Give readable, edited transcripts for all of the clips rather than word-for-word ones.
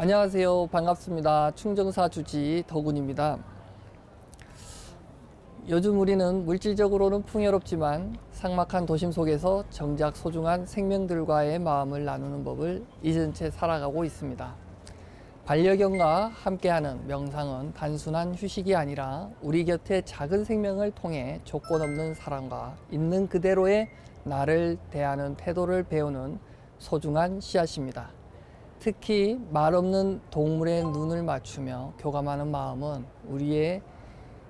안녕하세요. 반갑습니다. 충정사 주지 덕운입니다. 요즘 우리는 물질적으로는 풍요롭지만 삭막한 도심 속에서 정작 소중한 생명들과의 마음을 나누는 법을 잊은 채 살아가고 있습니다. 반려견과 함께하는 명상은 단순한 휴식이 아니라 우리 곁에 작은 생명을 통해 조건 없는 사랑과 있는 그대로의 나를 대하는 태도를 배우는 소중한 씨앗입니다. 특히 말 없는 동물의 눈을 맞추며 교감하는 마음은 우리의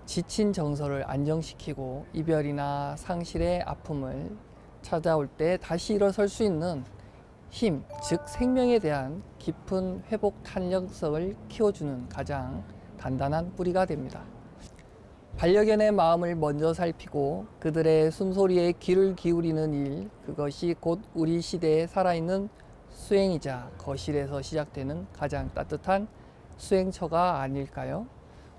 지친 정서를 안정시키고 이별이나 상실의 아픔을 찾아올 때 다시 일어설 수 있는 힘, 즉 생명에 대한 깊은 회복 탄력성을 키워주는 가장 단단한 뿌리가 됩니다. 반려견의 마음을 먼저 살피고 그들의 숨소리에 귀를 기울이는 일, 그것이 곧 우리 시대에 살아있는 수행이자 거실에서 시작되는 가장 따뜻한 수행처가 아닐까요?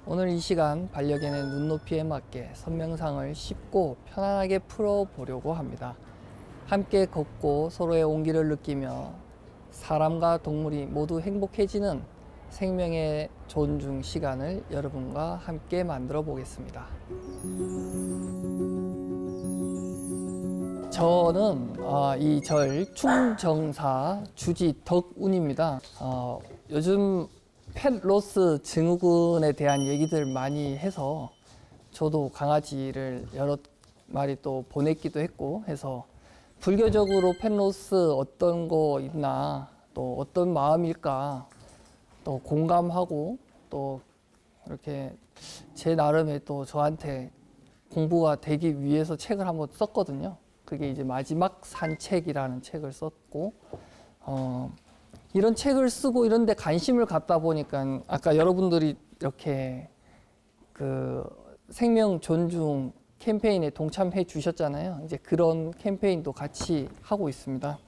오늘 이 시간 반려견의 눈높이에 맞게 선명상을 쉽고 편안하게 풀어보려고 합니다. 함께 걷고 서로의 온기를 느끼며 사람과 동물이 모두 행복해지는 생명의 존중 시간을 여러분과 함께 만들어 보겠습니다. 저는 이 절 충정사 주지 덕운입니다. 요즘 펫로스 증후군에 대한 얘기들 많이 해서 저도 강아지를 여러 마리 또 보냈기도 했고 해서 불교적으로 펫로스 어떤 거 있나 또 어떤 마음일까 또 공감하고 또 이렇게 제 나름의 또 저한테 공부가 되기 위해서 책을 한번 썼거든요. 그게 이제 마지막 산책이라는 책을 썼고 이런 책을 쓰고 이런 데 관심을 갖다 보니까 아까 여러분들이 이렇게 그 생명 존중 캠페인에 동참해 주셨잖아요. 이제 그런 캠페인도 같이 하고 있습니다.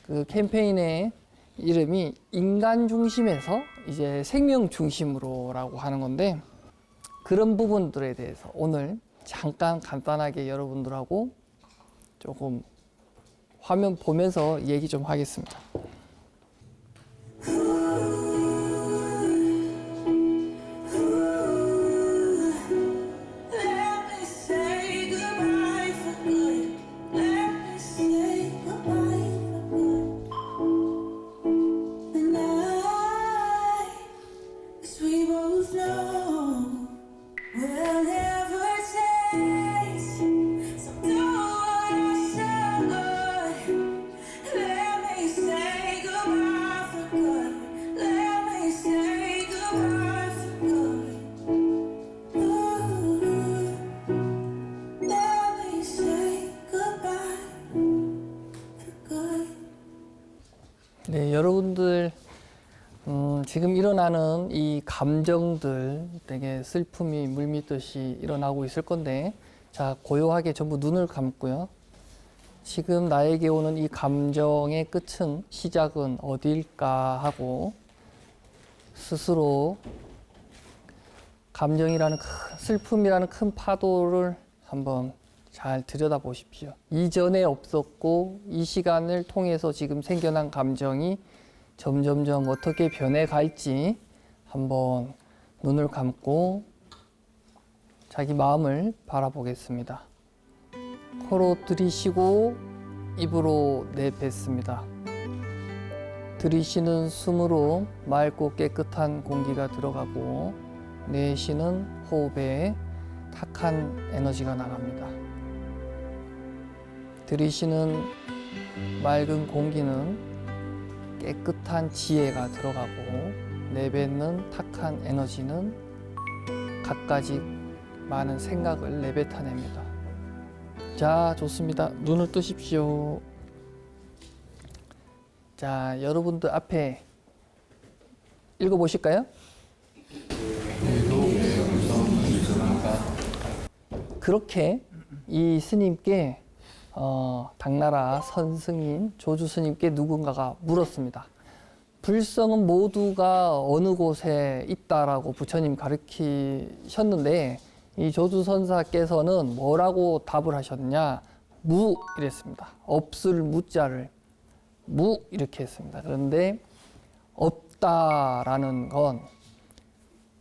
그 캠페인의 이름이 인간 중심에서 이제 생명 중심으로라고 하는 건데 그런 부분들에 대해서 오늘 잠깐 간단하게 여러분들하고 조금 화면 보면서 얘기 좀 하겠습니다. 네, 여러분들 지금 일어나는 이 감정들 되게 슬픔이 물밀듯이 일어나고 있을 건데 자, 고요하게 전부 눈을 감고요. 지금 나에게 오는 이 감정의 끝은 시작은 어디일까 하고 스스로 감정이라는 슬픔이라는 큰 파도를 한번 잘 들여다보십시오. 이전에 없었고 이 시간을 통해서 지금 생겨난 감정이 점점점 어떻게 변해갈지 한번 눈을 감고 자기 마음을 바라보겠습니다. 코로 들이쉬고 입으로 내뱉습니다. 들이쉬는 숨으로 맑고 깨끗한 공기가 들어가고 내쉬는 호흡에 탁한 에너지가 나갑니다. 들이쉬는 맑은 공기는 깨끗한 지혜가 들어가고 내뱉는 탁한 에너지는 갖가지 많은 생각을 내뱉어냅니다. 자, 좋습니다. 눈을 뜨십시오. 자, 여러분들 앞에 읽어보실까요? 그렇게 이 스님께 당나라 선승인 조주 스님께 누군가가 물었습니다. 불성은 모두가 어느 곳에 있다라고 부처님 가르치셨는데 이 조주 선사께서는 뭐라고 답을 하셨냐? 무 이랬습니다. 없을 무자를 무 이렇게 했습니다. 그런데 없다라는 건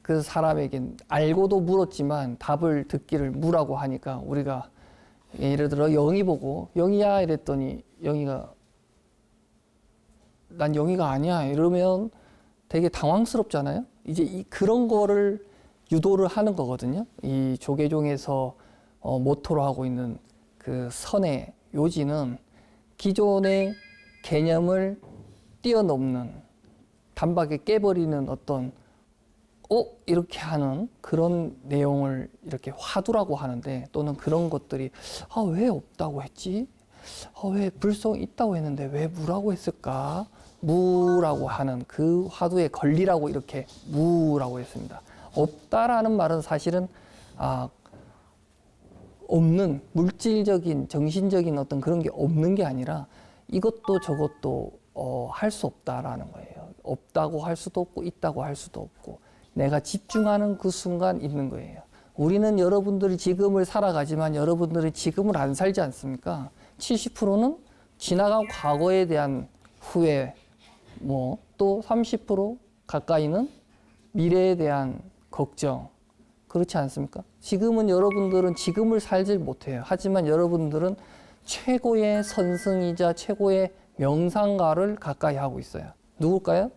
그 사람에게 알고도 물었지만 답을 듣기를 무라고 하니까 우리가 예를 들어 영희 보고 영희야 이랬더니 영희가 난 영희가 아니야 이러면 되게 당황스럽잖아요. 이제 그런 거를 유도를 하는 거거든요. 이 조계종에서 모토로 하고 있는 그 선의 요지는 기존의 개념을 뛰어넘는 단박에 깨버리는 어떤 이렇게 하는 그런 내용을 이렇게 화두라고 하는데 또는 그런 것들이 왜 없다고 했지? 왜 불성이 있다고 했는데 왜 무라고 했을까? 무라고 하는 그 화두의 권리라고 이렇게 무라고 했습니다. 없다라는 말은 사실은 없는 물질적인 정신적인 어떤 그런 게 없는 게 아니라 이것도 저것도 할 수 없다라는 거예요. 없다고 할 수도 없고 있다고 할 수도 없고 내가 집중하는 그 순간 있는 거예요. 우리는 여러분들이 지금을 살아가지만 여러분들이 지금을 안 살지 않습니까? 70%는 지나간 과거에 대한 후회, 또 30% 가까이는 미래에 대한 걱정. 그렇지 않습니까? 지금은 여러분들은 지금을 살질 못해요. 하지만 여러분들은 최고의 선승이자 최고의 명상가를 가까이 하고 있어요. 누굴까요?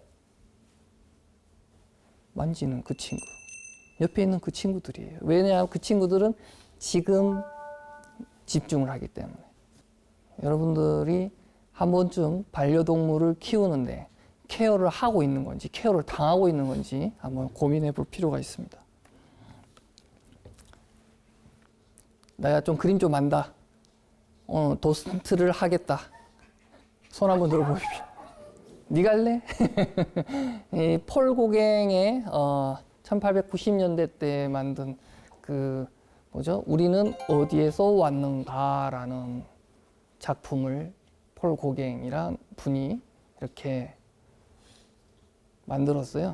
만지는 그 친구. 옆에 있는 그 친구들이에요. 왜냐하면 그 친구들은 지금 집중을 하기 때문에. 여러분들이 한 번쯤 반려동물을 키우는데 케어를 하고 있는 건지 케어를 당하고 있는 건지 한번 고민해 볼 필요가 있습니다. 내가 좀 그림 좀 안다. 도슨트를 하겠다. 손 한번 들어보십시오. 니 갈래? 이 폴 고갱의 1890년대 때 만든 우리는 어디에서 왔는가라는 작품을 폴 고갱이란 분이 이렇게 만들었어요.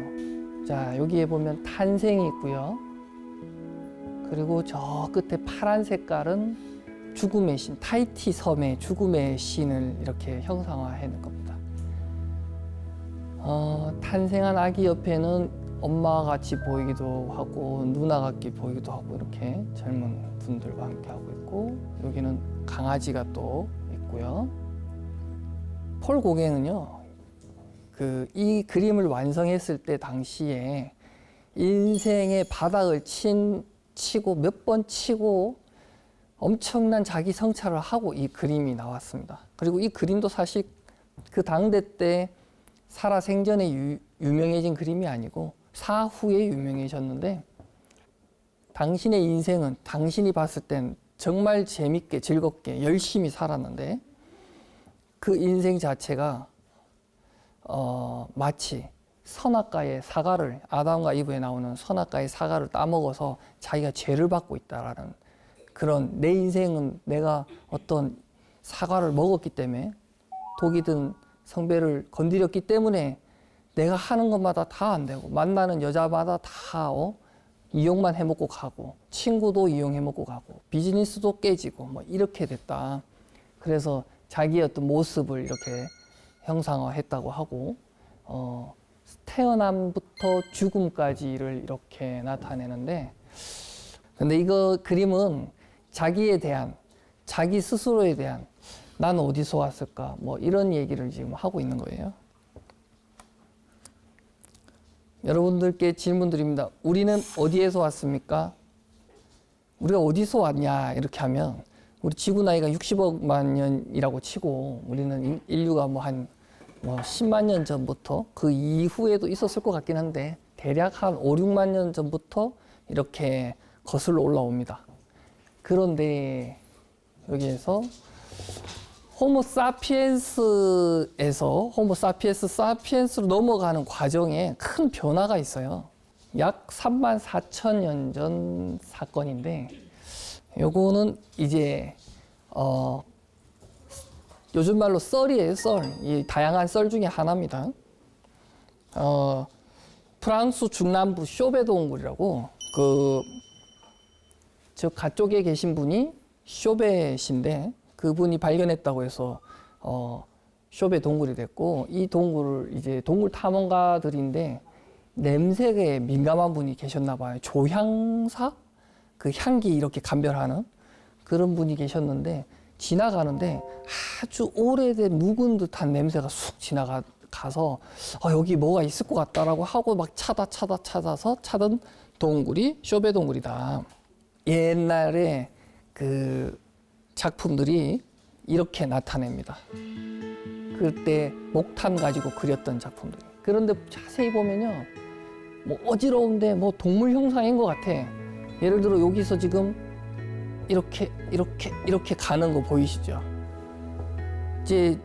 자, 여기에 보면 탄생이 있고요. 그리고 저 끝에 파란 색깔은 죽음의 신, 타히티 섬의 죽음의 신을 이렇게 형상화해 놓은 겁니다. 탄생한 아기 옆에는 엄마 같이 보이기도 하고 누나 같게 보이기도 하고 이렇게 젊은 분들과 함께 하고 있고 여기는 강아지가 또 있고요. 폴 고갱은요, 이 그림을 완성했을 때 당시에 인생의 바닥을 치고 몇 번 치고 엄청난 자기 성찰을 하고 이 그림이 나왔습니다. 그리고 이 그림도 사실 그 당대 때 살아생전에 유명해진 그림이 아니고 사후에 유명해졌는데 당신의 인생은 당신이 봤을 땐 정말 재밌게 즐겁게 열심히 살았는데 그 인생 자체가 마치 선악과의 사과를 아담과 이브에 나오는 선악과의 사과를 따먹어서 자기가 죄를 받고 있다라는 그런 내 인생은 내가 어떤 사과를 먹었기 때문에 독이 든 성배를 건드렸기 때문에 내가 하는 것마다 다 안 되고 만나는 여자마다 다 이용만 해먹고 가고 친구도 이용해먹고 가고 비즈니스도 깨지고 이렇게 됐다. 그래서 자기의 어떤 모습을 이렇게 형상화했다고 하고 태어남부터 죽음까지를 이렇게 나타내는데 근데 이거 그림은 자기에 대한 자기 스스로에 대한 난 어디서 왔을까? 이런 얘기를 지금 하고 있는 거예요. 여러분들께 질문 드립니다. 우리는 어디에서 왔습니까? 우리가 어디서 왔냐? 이렇게 하면 우리 지구 나이가 60억만 년이라고 치고 우리는 인류가 한 10만 년 전부터 그 이후에도 있었을 것 같긴 한데 대략 한 5, 6만 년 전부터 이렇게 거슬러 올라옵니다. 그런데 여기에서 호모 사피엔스에서 호모 사피엔스로 넘어가는 과정에 큰 변화가 있어요. 약 3만 4천 년 전 사건인데 요거는 이제 요즘 말로 썰이에요, 썰. 이 다양한 썰 중에 하나입니다. 프랑스 중남부 쇼베 동굴이라고 저 가쪽에 계신 분이 쇼베신데 그분이 발견했다고 해서 쇼베 동굴이 됐고, 이 동굴을 이제 동굴 탐험가들인데 냄새에 민감한 분이 계셨나 봐요. 조향사? 그 향기 이렇게 감별하는 그런 분이 계셨는데, 지나가는데 아주 오래된 묵은 듯한 냄새가 쑥 지나가서 여기 뭐가 있을 것 같다라고 하고 막 찾아서 찾은 동굴이 쇼베 동굴이다. 옛날에 그 작품들이 이렇게 나타냅니다. 그때 목탄 가지고 그렸던 작품들. 그런데 자세히 보면요, 뭐 어지러운데 뭐 동물 형상인 것 같아. 예를 들어 여기서 지금 이렇게 가는 거 보이시죠? 이제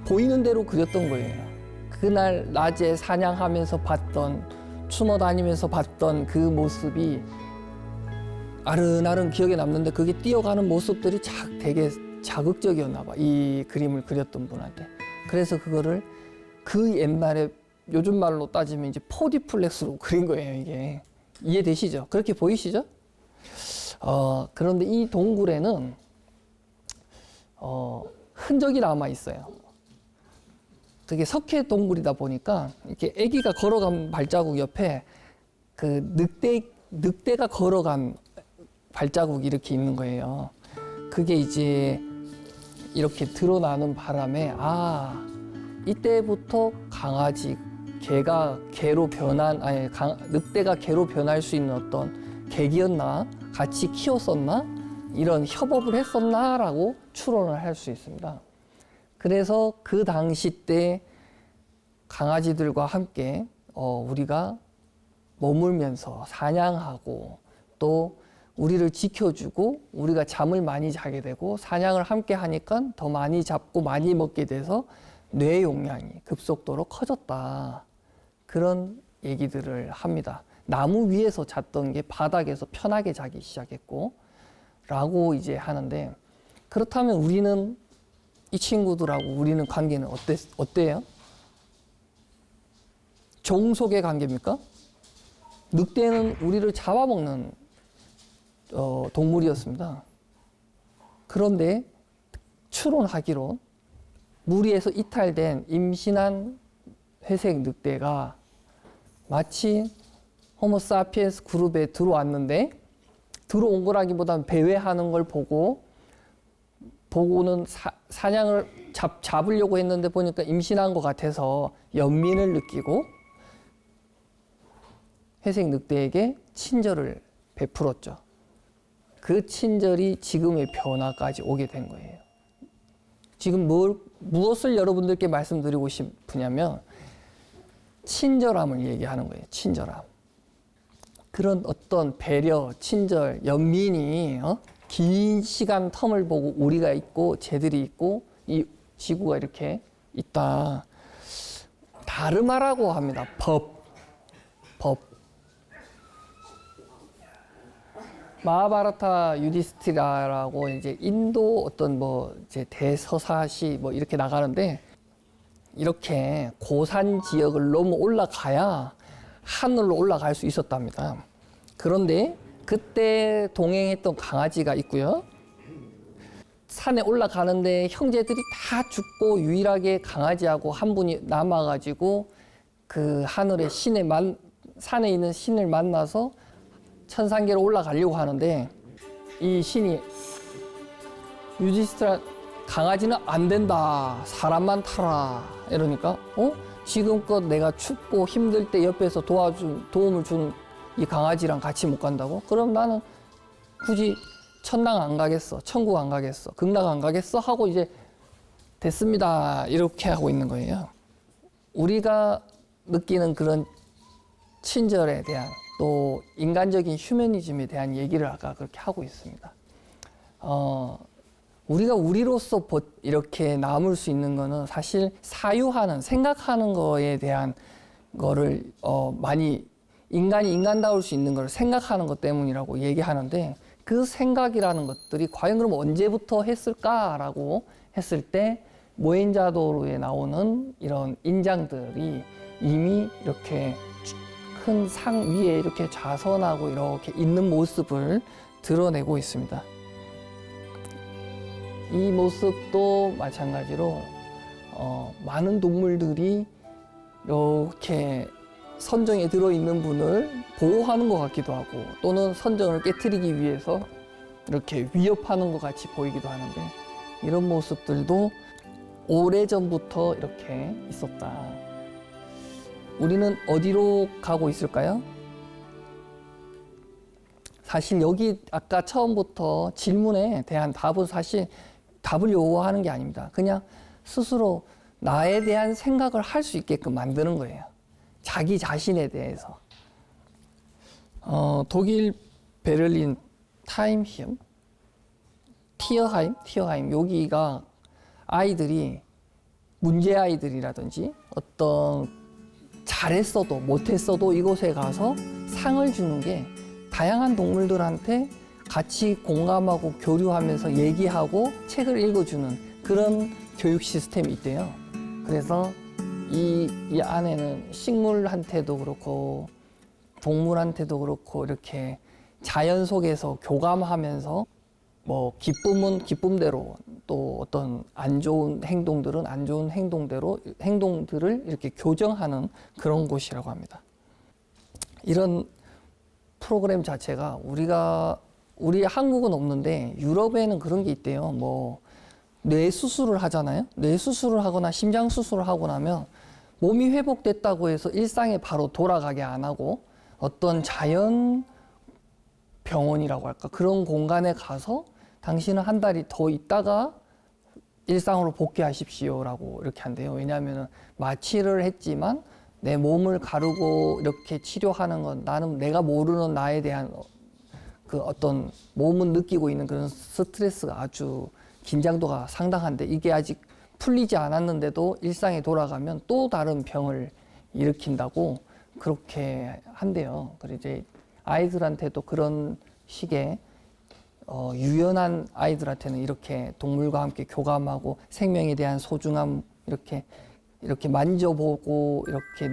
보이는 대로 그렸던 거예요. 그날 낮에 사냥하면서 봤던, 숨어 다니면서 봤던 그 모습이 아른아른 기억에 남는데, 그게 뛰어가는 모습들이 되게 자극적이었나 봐, 이 그림을 그렸던 분한테. 그래서 그거를 그 옛날에 요즘 말로 따지면 이제 4D 플렉스로 그린 거예요. 이게 이해되시죠? 그렇게 보이시죠? 그런데 이 동굴에는 흔적이 남아 있어요. 되게 석회 동굴이다 보니까 이렇게 아기가 걸어간 발자국 옆에 그 늑대가 걸어간 발자국이 이렇게 있는 거예요. 그게 이제 이렇게 드러나는 바람에 이때부터 늑대가 개로 변할 수 있는 어떤 계기였나, 같이 키웠었나, 이런 협업을 했었나라고 추론을 할 수 있습니다. 그래서 그 당시 때 강아지들과 함께 우리가 머물면서 사냥하고, 또 우리를 지켜주고 우리가 잠을 많이 자게 되고 사냥을 함께 하니까 더 많이 잡고 많이 먹게 돼서 뇌 용량이 급속도로 커졌다. 그런 얘기들을 합니다. 나무 위에서 잤던 게 바닥에서 편하게 자기 시작했고 라고 이제 하는데, 그렇다면 우리는, 이 친구들하고 우리는 관계는 어때요? 종속의 관계입니까? 늑대는 우리를 잡아먹는 동물이었습니다. 그런데 추론하기로 무리에서 이탈된 임신한 회색 늑대가 마치 호모사피엔스 그룹에 들어왔는데, 들어온 거라기보다는 배회하는 걸 보고는 사냥을 잡으려고 했는데 보니까 임신한 것 같아서 연민을 느끼고 회색 늑대에게 친절을 베풀었죠. 그 친절이 지금의 변화까지 오게 된 거예요. 지금 무엇을 여러분들께 말씀드리고 싶으냐면 친절함을 얘기하는 거예요. 친절함. 그런 어떤 배려, 친절, 연민이 긴 시간 텀을 보고 우리가 있고 쟤들이 있고 이 지구가 이렇게 있다. 다르마라고 합니다. 법. 마하바라타 유디스티라라고 이제 인도 어떤 이제 대서사시 이렇게 나가는데, 이렇게 고산 지역을 넘어 올라가야 하늘로 올라갈 수 있었답니다. 그런데 그때 동행했던 강아지가 있고요. 산에 올라가는데 형제들이 다 죽고 유일하게 강아지하고 한 분이 남아가지고 그 하늘의 산에 있는 신을 만나서 천상계로 올라가려고 하는데, 이 신이 유디스티라, 강아지는 안 된다, 사람만 타라 이러니까 지금껏 내가 춥고 힘들 때 옆에서 도움을 준 이 강아지랑 같이 못 간다고? 그럼 나는 굳이 천당 안 가겠어, 천국 안 가겠어, 극락 안 가겠어 하고 이제 됐습니다, 이렇게 하고 있는 거예요. 우리가 느끼는 그런 친절에 대한, 또 인간적인 휴머니즘에 대한 얘기를 아까 그렇게 하고 있습니다. 우리가 우리로서 이렇게 남을 수 있는 거는 사실 사유하는, 생각하는 거에 대한 거를 많이 인간이 인간다울 수 있는 걸 생각하는 것 때문이라고 얘기하는데, 그 생각이라는 것들이 과연 그럼 언제부터 했을까라고 했을 때 모헨자도로에 나오는 이런 인장들이 이미 이렇게 큰 상 위에 이렇게 좌선하고 이렇게 있는 모습을 드러내고 있습니다. 이 모습도 마찬가지로 많은 동물들이 이렇게 선정에 들어있는 분을 보호하는 것 같기도 하고 또는 선정을 깨트리기 위해서 이렇게 위협하는 것 같이 보이기도 하는데 이런 모습들도 오래전부터 이렇게 있었다. 우리는 어디로 가고 있을까요? 사실 여기 아까 처음부터 질문에 대한 답은 사실 답을 요구하는 게 아닙니다. 그냥 스스로 나에 대한 생각을 할 수 있게끔 만드는 거예요. 자기 자신에 대해서. 독일 베를린 타임히엄 티어하임 여기가 아이들이 문제 아이들이라든지 어떤 잘했어도 못했어도 이곳에 가서 상을 주는 게 다양한 동물들한테 같이 공감하고 교류하면서 얘기하고 책을 읽어주는 그런 교육 시스템이 있대요. 그래서 이 안에는 식물한테도 그렇고 동물한테도 그렇고 이렇게 자연 속에서 교감하면서 뭐 기쁨은 기쁨대로 또 어떤 안 좋은 행동들은 안 좋은 행동대로 행동들을 이렇게 교정하는 그런 곳이라고 합니다. 이런 프로그램 자체가 우리 한국은 없는데 유럽에는 그런 게 있대요. 뭐 뇌 수술을 하잖아요. 뇌 수술을 하거나 심장 수술을 하고 나면 몸이 회복됐다고 해서 일상에 바로 돌아가게 안 하고 어떤 자연 병원이라고 할까 그런 공간에 가서 당신은 한 달이 더 있다가 일상으로 복귀하십시오라고 이렇게 한대요. 왜냐하면 마취를 했지만 내 몸을 가르고 이렇게 치료하는 건 나는 내가 모르는 나에 대한 그 어떤 몸은 느끼고 있는 그런 스트레스가 아주 긴장도가 상당한데 이게 아직 풀리지 않았는데도 일상에 돌아가면 또 다른 병을 일으킨다고 그렇게 한대요. 그리고 이제 아이들한테도 그런 식의 유연한 아이들한테는 이렇게 동물과 함께 교감하고 생명에 대한 소중함 이렇게 만져보고 이렇게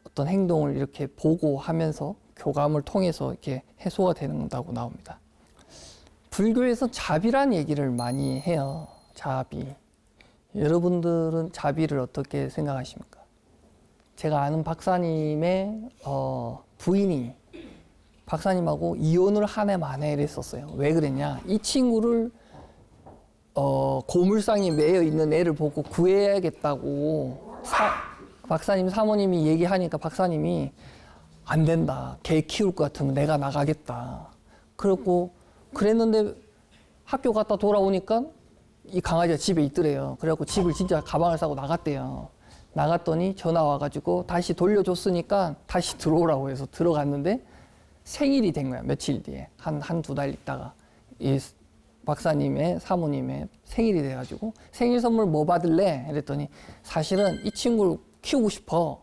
어떤 행동을 이렇게 보고 하면서 교감을 통해서 이렇게 해소가 된다고 나옵니다. 불교에서 자비란 얘기를 많이 해요. 자비. 여러분들은 자비를 어떻게 생각하십니까? 제가 아는 박사님의 부인이 박사님하고 이혼을 한 해 만에 이랬었어요. 왜 그랬냐? 이 친구를 고물상에 매여 있는 애를 보고 구해야겠다고 박사님 사모님이 얘기하니까 박사님이 안 된다. 개 키울 것 같으면 내가 나가겠다. 그랬는데 학교 갔다 돌아오니까 이 강아지가 집에 있더래요. 그래갖고 집을 진짜 가방을 싸고 나갔대요. 나갔더니 전화 와가지고 다시 돌려줬으니까 다시 들어오라고 해서 들어갔는데 생일이 된 거야. 며칠 뒤에. 한두 달 있다가. 이 박사님의 사모님의 생일이 돼가지고 생일 선물 뭐 받을래? 이랬더니 사실은 이 친구를 키우고 싶어.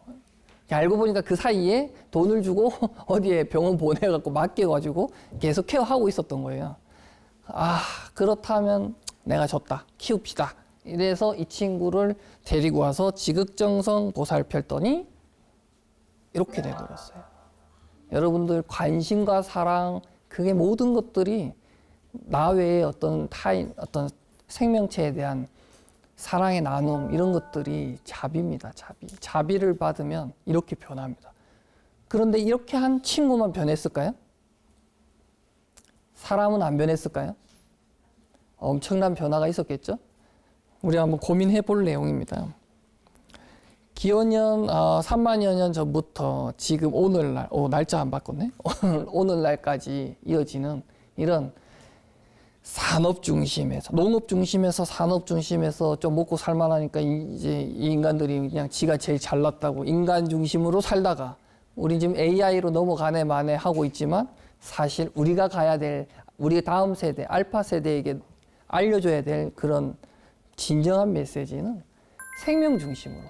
알고 보니까 그 사이에 돈을 주고 어디에 병원 보내갖고 맡겨가지고 계속 케어하고 있었던 거예요. 아, 그렇다면 내가 졌다. 키웁시다. 이래서 이 친구를 데리고 와서 지극정성 보살폈더니 이렇게 돼버렸어요. 여러분들 관심과 사랑, 그게 모든 것들이 나 외에 어떤 타인, 어떤 생명체에 대한 사랑의 나눔, 이런 것들이 자비입니다. 자비를 받으면 이렇게 변합니다. 그런데 이렇게 한 친구만 변했을까요? 사람은 안 변했을까요? 엄청난 변화가 있었겠죠? 우리 한번 고민해 볼 내용입니다. 기원년 3만여 년 전부터 지금 오늘날, 날짜 안 바꿨네? 오늘날까지 이어지는 이런 산업 중심에서, 농업 중심에서 산업 중심에서 좀 먹고 살만하니까 이제 이 인간들이 그냥 지가 제일 잘났다고 인간 중심으로 살다가 우리 지금 AI로 넘어가네 마네 하고 있지만 사실 우리가 가야 될, 우리 다음 세대, 알파 세대에게 알려줘야 될 그런 진정한 메시지는 생명 중심으로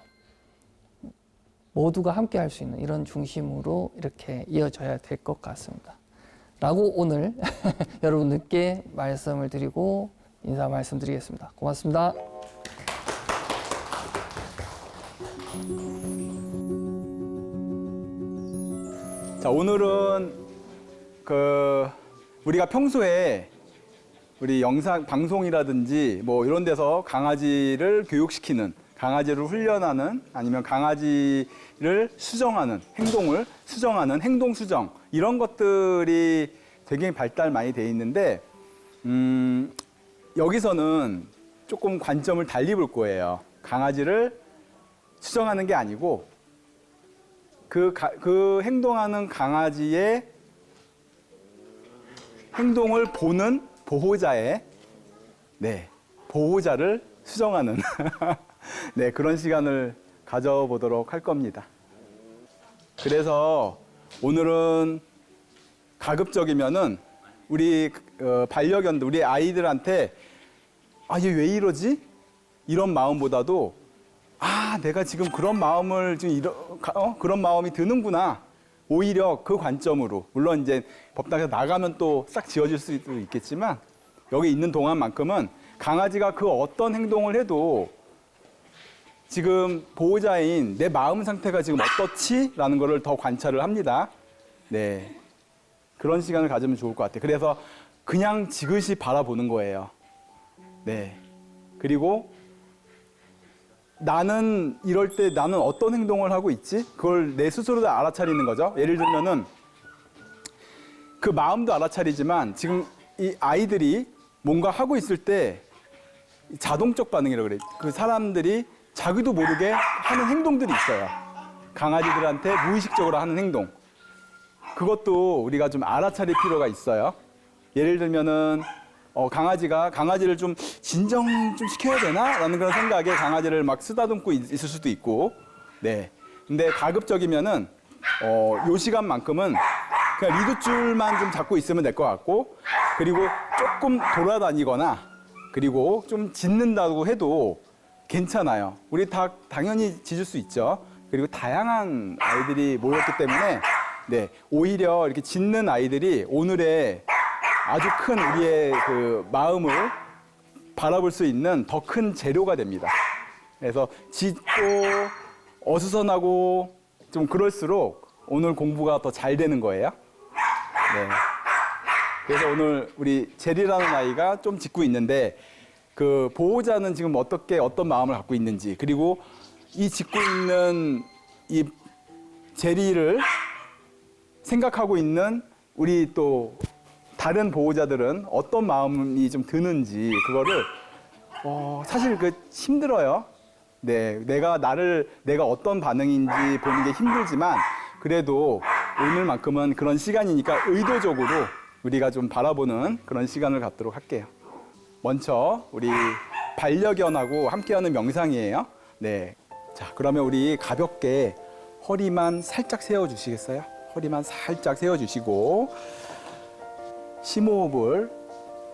모두가 함께 할 수 있는 이런 중심으로 이렇게 이어져야 될 것 같습니다. 라고 오늘 여러분들께 말씀을 드리고 인사 말씀드리겠습니다. 고맙습니다. 자, 오늘은 우리가 평소에 우리 영상 방송이라든지 뭐 이런 데서 강아지를 교육시키는, 강아지를 훈련하는, 아니면 강아지를 수정하는, 행동을 수정하는 행동 수정, 이런 것들이 되게 발달 많이 돼 있는데 여기서는 조금 관점을 달리 볼 거예요. 강아지를 수정하는 게 아니고 그 행동하는 강아지의 행동을 보는 보호자의, 보호자를 수정하는 그런 시간을 가져보도록 할 겁니다. 그래서 오늘은 가급적이면은 우리 반려견들, 우리 아이들한테 얘 왜 이러지? 이런 마음보다도 내가 지금 그런 마음을 그런 마음이 드는구나. 오히려 그 관점으로, 물론 이제 법당에서 나가면 또 싹 지워질 수도 있겠지만 여기 있는 동안만큼은 강아지가 그 어떤 행동을 해도 지금 보호자인 내 마음 상태가 지금 어떻지? 라는 거를 더 관찰을 합니다. 그런 시간을 가지면 좋을 것 같아요. 그래서 그냥 지그시 바라보는 거예요. 그리고 나는 이럴 때 나는 어떤 행동을 하고 있지? 그걸 내 스스로도 알아차리는 거죠. 예를 들면은 그 마음도 알아차리지만 지금 이 아이들이 뭔가 하고 있을 때 자동적 반응이라고 그래. 그 사람들이 자기도 모르게 하는 행동들이 있어요. 강아지들한테 무의식적으로 하는 행동. 그것도 우리가 좀 알아차릴 필요가 있어요. 예를 들면은 강아지를 좀 진정 좀 시켜야 되나? 라는 그런 생각에 강아지를 막 쓰다듬고 있을 수도 있고, 근데 가급적이면은, 요 시간만큼은 그냥 리드줄만 좀 잡고 있으면 될 것 같고, 그리고 조금 돌아다니거나, 그리고 좀 짖는다고 해도 괜찮아요. 우리 다 당연히 짖을 수 있죠. 그리고 다양한 아이들이 모였기 때문에, 오히려 이렇게 짖는 아이들이 오늘의 아주 큰 우리의 그 마음을 바라볼 수 있는 더 큰 재료가 됩니다. 그래서 짖고 어수선하고 좀 그럴수록 오늘 공부가 더 잘 되는 거예요. 그래서 오늘 우리 제리라는 아이가 좀 짖고 있는데 그 보호자는 지금 어떤 마음을 갖고 있는지, 그리고 이 짖고 있는 이 제리를 생각하고 있는 우리 또 다른 보호자들은 어떤 마음이 좀 드는지, 그거를 사실 힘들어요. 내가 어떤 반응인지 보는 게 힘들지만 그래도 오늘만큼은 그런 시간이니까 의도적으로 우리가 좀 바라보는 그런 시간을 갖도록 할게요. 먼저 우리 반려견하고 함께하는 명상이에요. 자, 그러면 우리 가볍게 허리만 살짝 세워주시겠어요? 허리만 살짝 세워주시고 심호흡을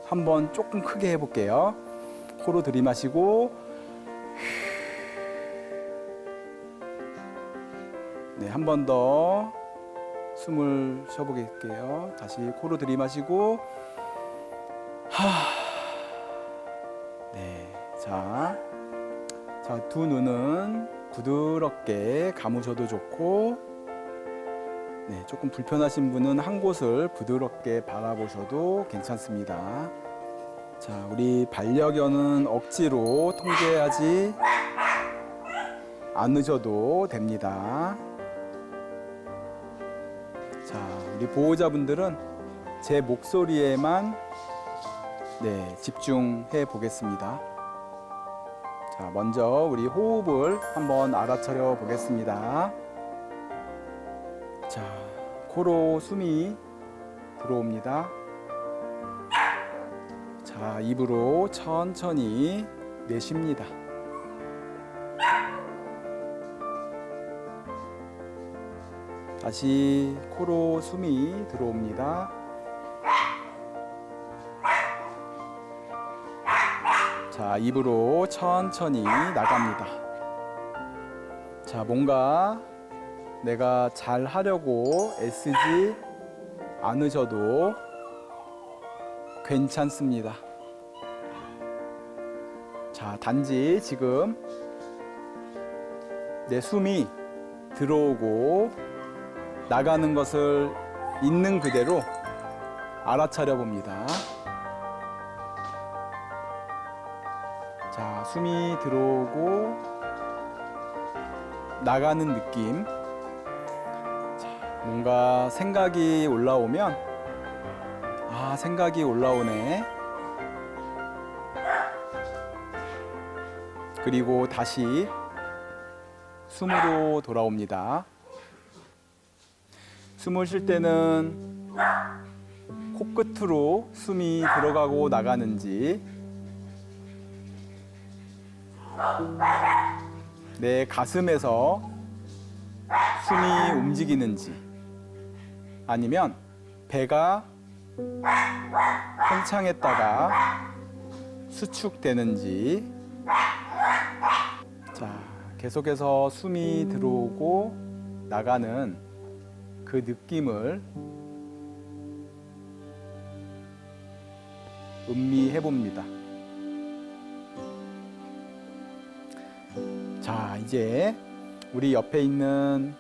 한번 조금 크게 해볼게요. 코로 들이마시고 한 번 더 숨을 쉬어보게요. 다시 코로 들이마시고 자, 두 눈은 부드럽게 감으셔도 좋고, 조금 불편하신 분은 한 곳을 부드럽게 바라보셔도 괜찮습니다. 자, 우리 반려견은 억지로 통제하지 않으셔도 됩니다. 자, 우리 보호자분들은 제 목소리에만 집중해 보겠습니다. 자, 먼저 우리 호흡을 한번 알아차려 보겠습니다. 자, 코로 숨이 들어옵니다. 자, 입으로 천천히 내쉽니다. 다시 코로 숨이 들어옵니다. 자, 입으로 천천히 나갑니다. 자, 뭔가 내가 잘 하려고 애쓰지 않으셔도 괜찮습니다. 자, 단지 지금 내 숨이 들어오고 나가는 것을 있는 그대로 알아차려 봅니다. 숨이 들어오고 나가는 느낌. 자, 뭔가 생각이 올라오면 생각이 올라오네. 그리고 다시 숨으로 돌아옵니다. 숨을 쉴 때는 코끝으로 숨이 들어가고 나가는지, 내 가슴에서 숨이 움직이는지, 아니면 배가 팽창했다가 수축되는지. 자, 계속해서 숨이 들어오고 나가는 그 느낌을 음미해 봅니다. 자, 이제 우리 옆에 있는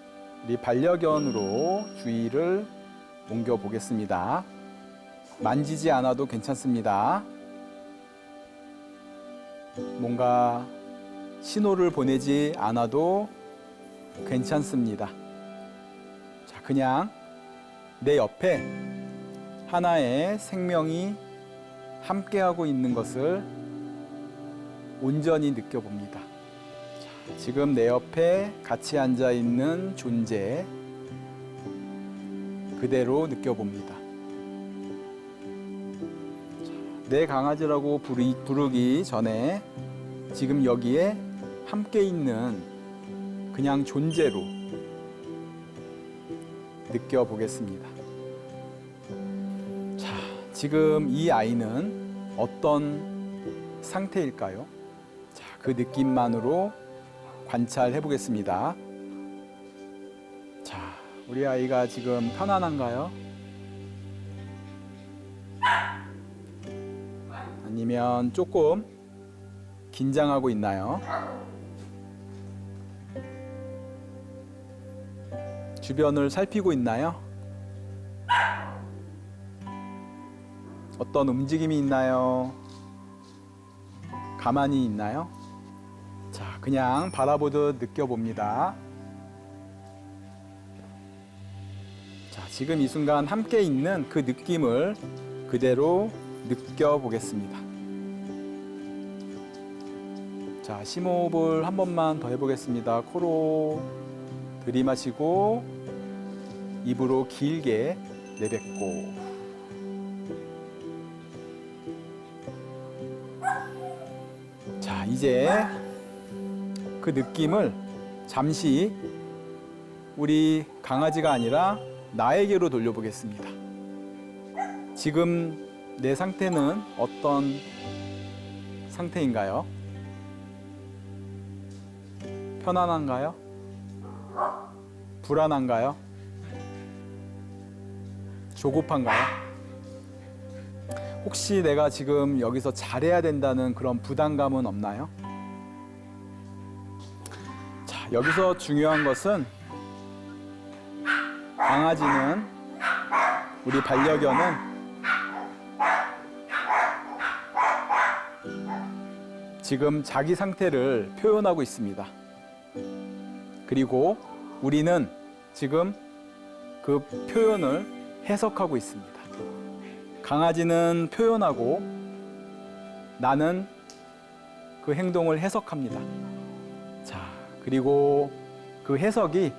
우리 반려견으로 주의를 옮겨 보겠습니다. 만지지 않아도 괜찮습니다. 뭔가 신호를 보내지 않아도 괜찮습니다. 자, 그냥 내 옆에 하나의 생명이 함께하고 있는 것을 온전히 느껴봅니다. 자, 지금 내 옆에 같이 앉아 있는 존재 그대로 느껴봅니다. 자, 내 강아지라고 부르기 전에 지금 여기에 함께 있는 그냥 존재로 느껴보겠습니다. 자, 지금 이 아이는 어떤 상태일까요? 자, 그 느낌만으로 관찰해 보겠습니다. 자, 우리 아이가 지금 편안한가요? 아니면 조금 긴장하고 있나요? 주변을 살피고 있나요? 어떤 움직임이 있나요? 가만히 있나요? 자, 그냥 바라보듯 느껴봅니다. 자, 지금 이 순간 함께 있는 그 느낌을 그대로 느껴보겠습니다. 자, 심호흡을 한 번만 더 해보겠습니다. 코로 들이마시고 입으로 길게 내뱉고. 자, 이제 그 느낌을 잠시 우리 강아지가 아니라 나에게로 돌려보겠습니다. 지금 내 상태는 어떤 상태인가요? 편안한가요? 불안한가요? 조급한가요? 혹시 내가 지금 여기서 잘해야 된다는 그런 부담감은 없나요? 자, 여기서 중요한 것은 강아지는, 우리 반려견은 지금 자기 상태를 표현하고 있습니다. 그리고 우리는 지금 그 표현을 해석하고 있습니다. 강아지는 표현하고 나는 그 행동을 해석합니다. 자, 그리고 그 해석이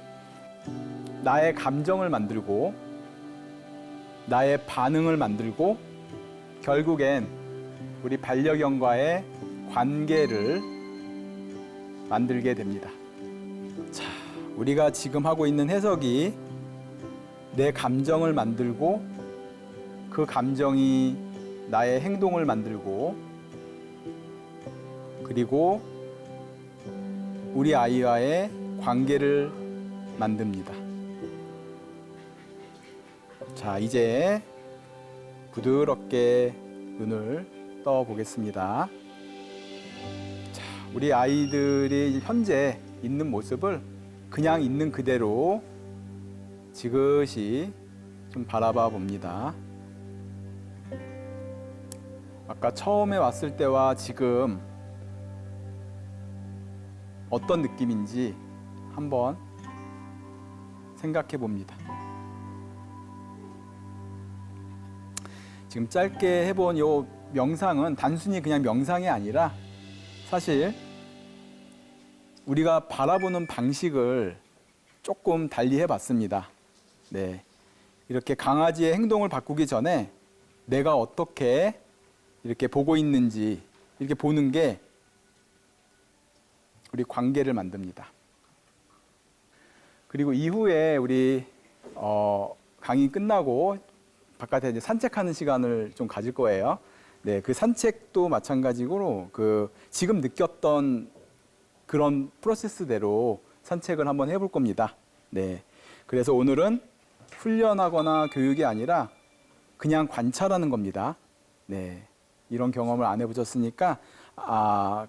나의 감정을 만들고 나의 반응을 만들고 결국엔 우리 반려견과의 관계를 만들게 됩니다. 자, 우리가 지금 하고 있는 해석이 내 감정을 만들고 그 감정이 나의 행동을 만들고 그리고 우리 아이와의 관계를 만듭니다. 자, 이제 부드럽게 눈을 떠 보겠습니다. 자, 우리 아이들이 현재 있는 모습을 그냥 있는 그대로 지그시 좀 바라봐 봅니다. 아까 처음에 왔을 때와 지금 어떤 느낌인지 한번 생각해 봅니다. 지금 짧게 해본 요 명상은 단순히 그냥 명상이 아니라 사실 우리가 바라보는 방식을 조금 달리 해봤습니다. 네, 이렇게 강아지의 행동을 바꾸기 전에 내가 어떻게 이렇게 보고 있는지 이렇게 보는 게 우리 관계를 만듭니다. 그리고 이후에 우리 강의 끝나고 바깥에 이제 산책하는 시간을 좀 가질 거예요. 네, 그 산책도 마찬가지로 그 지금 느꼈던 그런 프로세스대로 산책을 한번 해볼 겁니다. 네, 그래서 오늘은 훈련하거나 교육이 아니라 그냥 관찰하는 겁니다. 네, 이런 경험을 안 해보셨으니까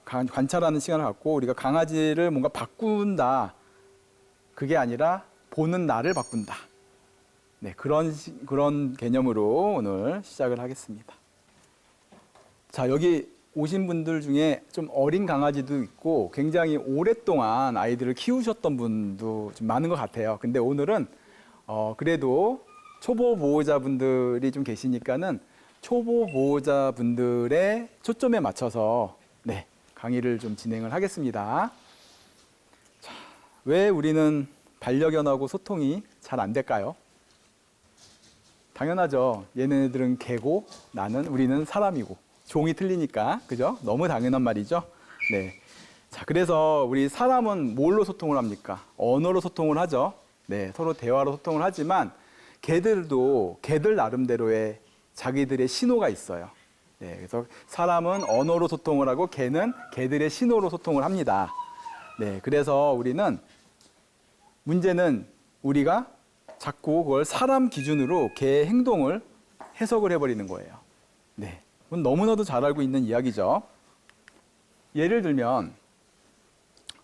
관찰하는 시간을 갖고 우리가 강아지를 뭔가 바꾼다. 그게 아니라 보는 나를 바꾼다. 네, 그런 개념으로 오늘 시작을 하겠습니다. 자, 여기 오신 분들 중에 좀 어린 강아지도 있고 굉장히 오랫동안 아이들을 키우셨던 분도 좀 많은 것 같아요. 근데 오늘은 그래도 초보 보호자분들이 좀 계시니까는 초보 보호자분들의 초점에 맞춰서 네, 강의를 좀 진행을 하겠습니다. 자, 왜 우리는 반려견하고 소통이 잘 안 될까요? 당연하죠. 얘네들은 개고 우리는 사람이고 종이 틀리니까 그죠? 너무 당연한 말이죠. 네. 자, 그래서 우리 사람은 뭘로 소통을 합니까? 언어로 소통을 하죠. 네, 서로 대화로 소통을 하지만 개들도 개들 나름대로의 자기들의 신호가 있어요. 네, 그래서 사람은 언어로 소통을 하고 개는 개들의 신호로 소통을 합니다. 네, 그래서 문제는 우리가 자꾸 그걸 사람 기준으로 개의 행동을 해석을 해버리는 거예요. 네, 너무나도 잘 알고 있는 이야기죠. 예를 들면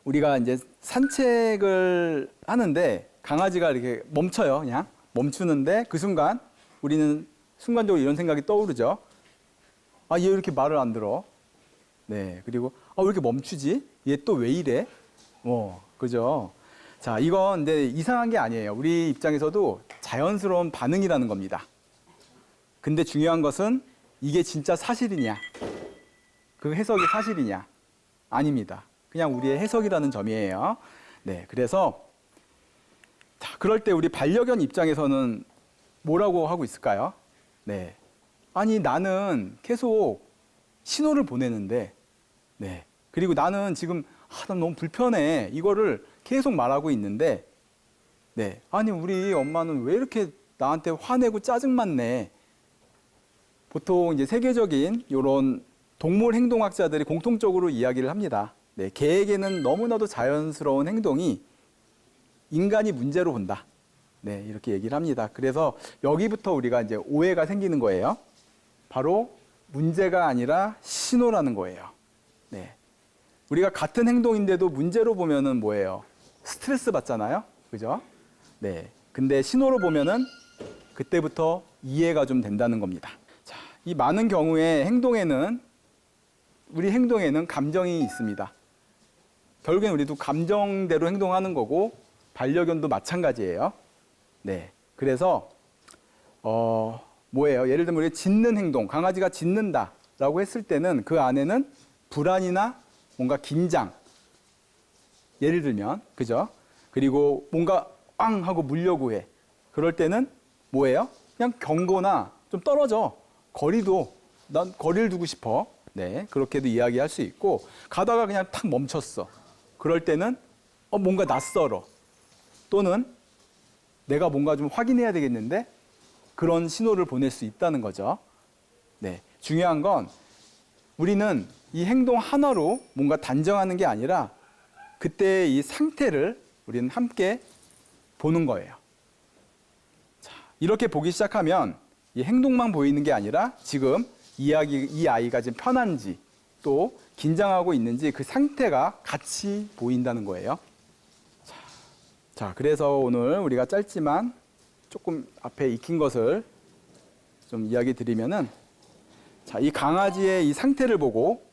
우리가 이제 산책을 하는데 강아지가 이렇게 멈춰요. 그냥 멈추는데 그 순간 우리는 순간적으로 이런 생각이 떠오르죠. 얘 왜 이렇게 말을 안 들어? 네, 그리고 왜 이렇게 멈추지? 얘 또 왜 이래? 그죠? 자, 이건 근데 이상한 게 아니에요. 우리 입장에서도 자연스러운 반응이라는 겁니다. 근데 중요한 것은 이게 진짜 사실이냐? 그 해석이 사실이냐? 아닙니다. 그냥 우리의 해석이라는 점이에요. 네, 그래서 자, 그럴 때 우리 반려견 입장에서는 뭐라고 하고 있을까요? 네, 아니 나는 계속 신호를 보내는데, 네, 그리고 나는 지금 난 너무 불편해. 이거를 계속 말하고 있는데, 네, 아니 우리 엄마는 왜 이렇게 나한테 화내고 짜증만 내? 보통 이제 세계적인 이런 동물 행동학자들이 공통적으로 이야기를 합니다. 네, 개에게는 너무나도 자연스러운 행동이 인간이 문제로 본다. 네, 이렇게 얘기를 합니다. 그래서 여기부터 우리가 이제 오해가 생기는 거예요. 바로 문제가 아니라 신호라는 거예요. 네, 우리가 같은 행동인데도 문제로 보면은 뭐예요? 스트레스 받잖아요. 그죠? 네, 근데 신호로 보면은 그때부터 이해가 좀 된다는 겁니다. 자, 이 많은 경우에 우리 행동에는 감정이 있습니다. 결국엔 우리도 감정대로 행동하는 거고 반려견도 마찬가지예요. 네, 그래서 뭐예요? 예를 들면 우리 짖는 행동, 강아지가 짖는다라고 했을 때는 그 안에는 불안이나 뭔가 긴장, 예를 들면 그죠? 그리고 뭔가 꽝 하고 물려고 해. 그럴 때는 뭐예요? 그냥 경고나 좀 떨어져. 난 거리를 두고 싶어. 네, 그렇게도 이야기할 수 있고, 가다가 그냥 탁 멈췄어. 그럴 때는 뭔가 낯설어. 또는 내가 뭔가 좀 확인해야 되겠는데 그런 신호를 보낼 수 있다는 거죠. 네, 중요한 건 우리는 이 행동 하나로 뭔가 단정하는 게 아니라 그때 이 상태를 우리는 함께 보는 거예요. 자, 이렇게 보기 시작하면 이 행동만 보이는 게 아니라 지금 이 아이가 지금 편한지 또 긴장하고 있는지 그 상태가 같이 보인다는 거예요. 자, 그래서 오늘 우리가 짧지만 조금 앞에 익힌 것을 좀 이야기 드리면은, 자, 이 강아지의 이 상태를 보고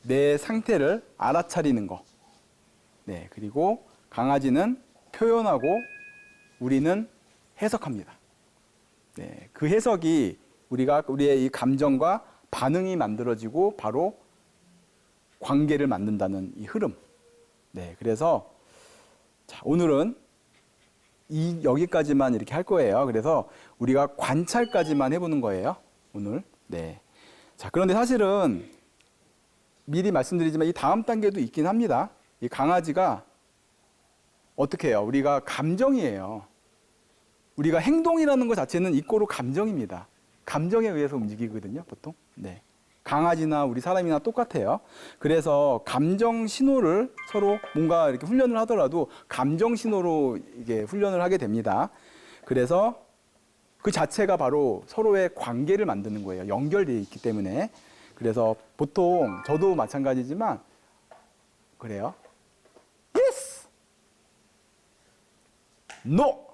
내 상태를 알아차리는 거. 네, 그리고 강아지는 표현하고 우리는 해석합니다. 네, 그 해석이 우리의 이 감정과 반응이 만들어지고 바로 관계를 만든다는 이 흐름. 네, 그래서 자, 오늘은 여기까지만 이렇게 할 거예요. 그래서 우리가 관찰까지만 해보는 거예요. 오늘. 네. 자, 그런데 사실은 미리 말씀드리지만 이 다음 단계도 있긴 합니다. 이 강아지가 어떻게 해요? 우리가 감정이에요. 우리가 행동이라는 것 자체는 이꼬로 감정입니다. 감정에 의해서 움직이거든요, 보통. 네. 강아지나 우리 사람이나 똑같아요. 그래서 감정 신호를 서로 뭔가 이렇게 훈련을 하더라도 감정 신호로 이게 훈련을 하게 됩니다. 그래서 그 자체가 바로 서로의 관계를 만드는 거예요. 연결되어 있기 때문에. 그래서 보통 저도 마찬가지지만 그래요. Yes, No.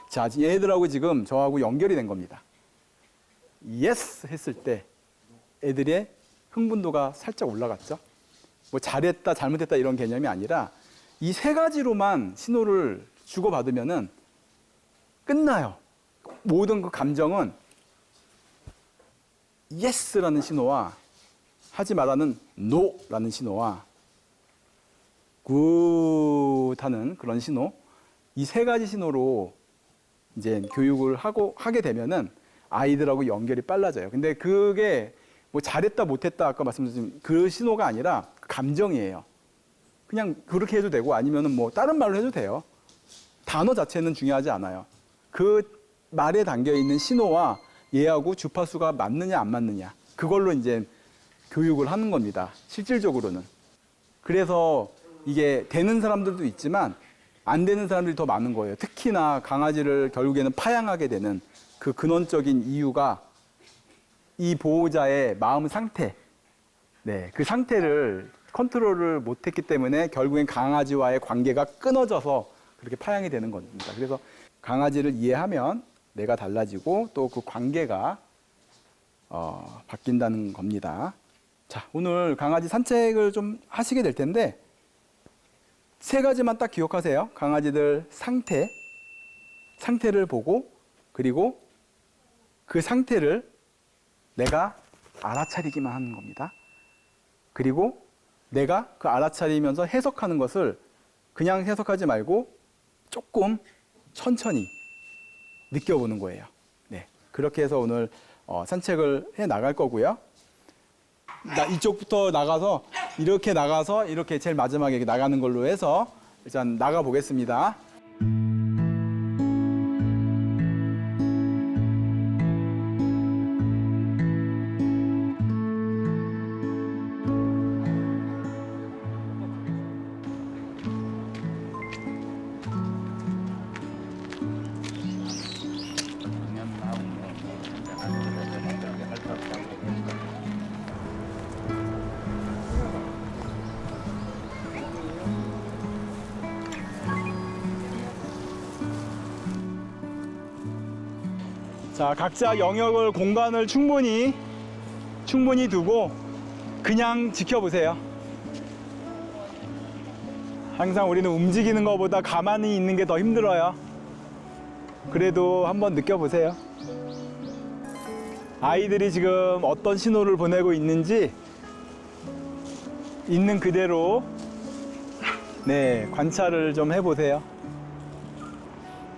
자, 얘들하고 지금 저하고 연결이 된 겁니다. Yes 했을 때 애들의 흥분도가 살짝 올라갔죠. 뭐 잘했다, 잘못했다 이런 개념이 아니라 이 세 가지로만 신호를 주고받으면은 끝나요. 모든 그 감정은 Yes라는 신호와 하지 말라는 No라는 신호와 굿하는 그런 신호, 이 세 가지 신호로 이제 교육을 하게 되면은 아이들하고 연결이 빨라져요. 근데 그게 뭐 잘했다 못했다 아까 말씀드린 그 신호가 아니라 감정이에요. 그냥 그렇게 해도 되고 아니면은 뭐 다른 말로 해도 돼요. 단어 자체는 중요하지 않아요. 그 말에 담겨 있는 신호와 얘하고 주파수가 맞느냐 안 맞느냐 그걸로 이제 교육을 하는 겁니다. 실질적으로는. 그래서 이게 되는 사람들도 있지만 안 되는 사람들이 더 많은 거예요. 특히나 강아지를 결국에는 파양하게 되는 그 근원적인 이유가 이 보호자의 마음 상태, 네, 그 상태를 컨트롤을 못했기 때문에 결국엔 강아지와의 관계가 끊어져서 그렇게 파양이 되는 겁니다. 그래서 강아지를 이해하면 내가 달라지고 또 그 관계가 바뀐다는 겁니다. 자, 오늘 강아지 산책을 좀 하시게 될 텐데 세 가지만 딱 기억하세요. 강아지들 상태를 보고 그리고 그 상태를 내가 알아차리기만 하는 겁니다. 그리고 내가 그 알아차리면서 해석하는 것을 그냥 해석하지 말고 조금 천천히 느껴보는 거예요. 네, 그렇게 해서 오늘 산책을 해 나갈 거고요. 이쪽부터 나가서 이렇게 제일 마지막에 나가는 걸로 해서 일단 나가 보겠습니다. 자, 각자 영역을 공간을 충분히 두고 그냥 지켜보세요. 항상 우리는 움직이는 것보다 가만히 있는 게 더 힘들어요. 그래도 한번 느껴보세요. 아이들이 지금 어떤 신호를 보내고 있는지 있는 그대로 네, 관찰을 좀 해보세요.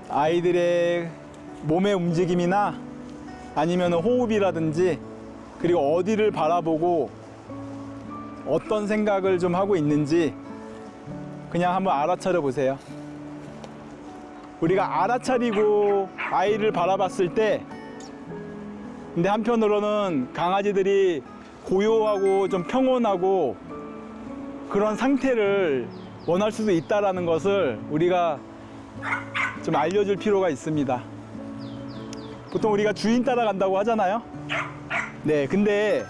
아이들의 몸의 움직임이나 아니면 호흡이라든지 그리고 어디를 바라보고 어떤 생각을 좀 하고 있는지 그냥 한번 알아차려 보세요. 우리가 알아차리고 아이를 바라봤을 때 근데 한편으로는 강아지들이 고요하고 좀 평온하고 그런 상태를 원할 수도 있다는 것을 우리가 좀 알려줄 필요가 있습니다. 보통 우리가 주인 따라간다고 하잖아요. 네, 근데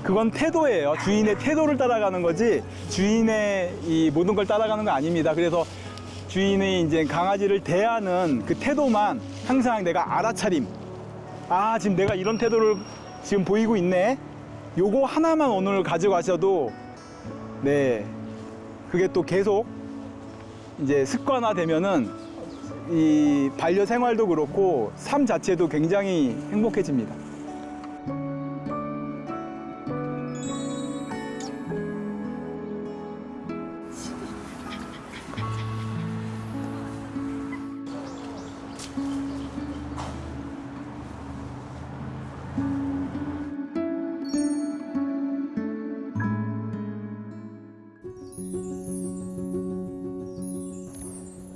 그건 태도예요. 주인의 태도를 따라가는 거지 주인의 이 모든 걸 따라가는 거 아닙니다. 그래서 주인이 이제 강아지를 대하는 그 태도만 항상 내가 알아차림. 아, 지금 내가 이런 태도를 지금 보이고 있네. 요거 하나만 오늘 가져가셔도 네, 그게 또 계속 이제 습관화 되면은 이 반려 생활도 그렇고 삶 자체도 굉장히 행복해집니다.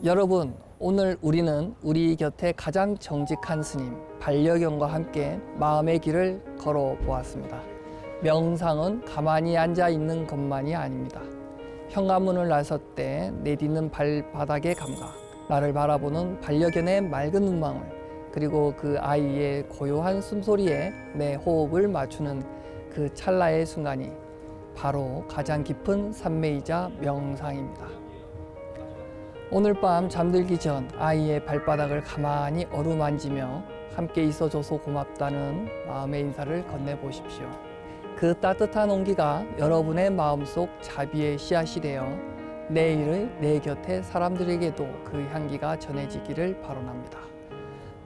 여러분, 오늘 우리는 우리 곁에 가장 정직한 스님 반려견과 함께 마음의 길을 걸어보았습니다. 명상은 가만히 앉아 있는 것만이 아닙니다. 현관문을 나설 때 내딛는 발바닥의 감각, 나를 바라보는 반려견의 맑은 눈망울, 그리고 그 아이의 고요한 숨소리에 내 호흡을 맞추는 그 찰나의 순간이 바로 가장 깊은 산매이자 명상입니다. 오늘 밤 잠들기 전 아이의 발바닥을 가만히 어루만지며 함께 있어줘서 고맙다는 마음의 인사를 건네보십시오. 그 따뜻한 온기가 여러분의 마음속 자비의 씨앗이 되어 내일의 내 곁에 사람들에게도 그 향기가 전해지기를 바라옵니다.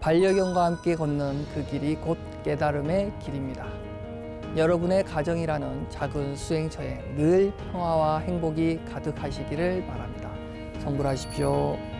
반려견과 함께 걷는 그 길이 곧 깨달음의 길입니다. 여러분의 가정이라는 작은 수행처에 늘 평화와 행복이 가득하시기를 바랍니다. 성불하십시오.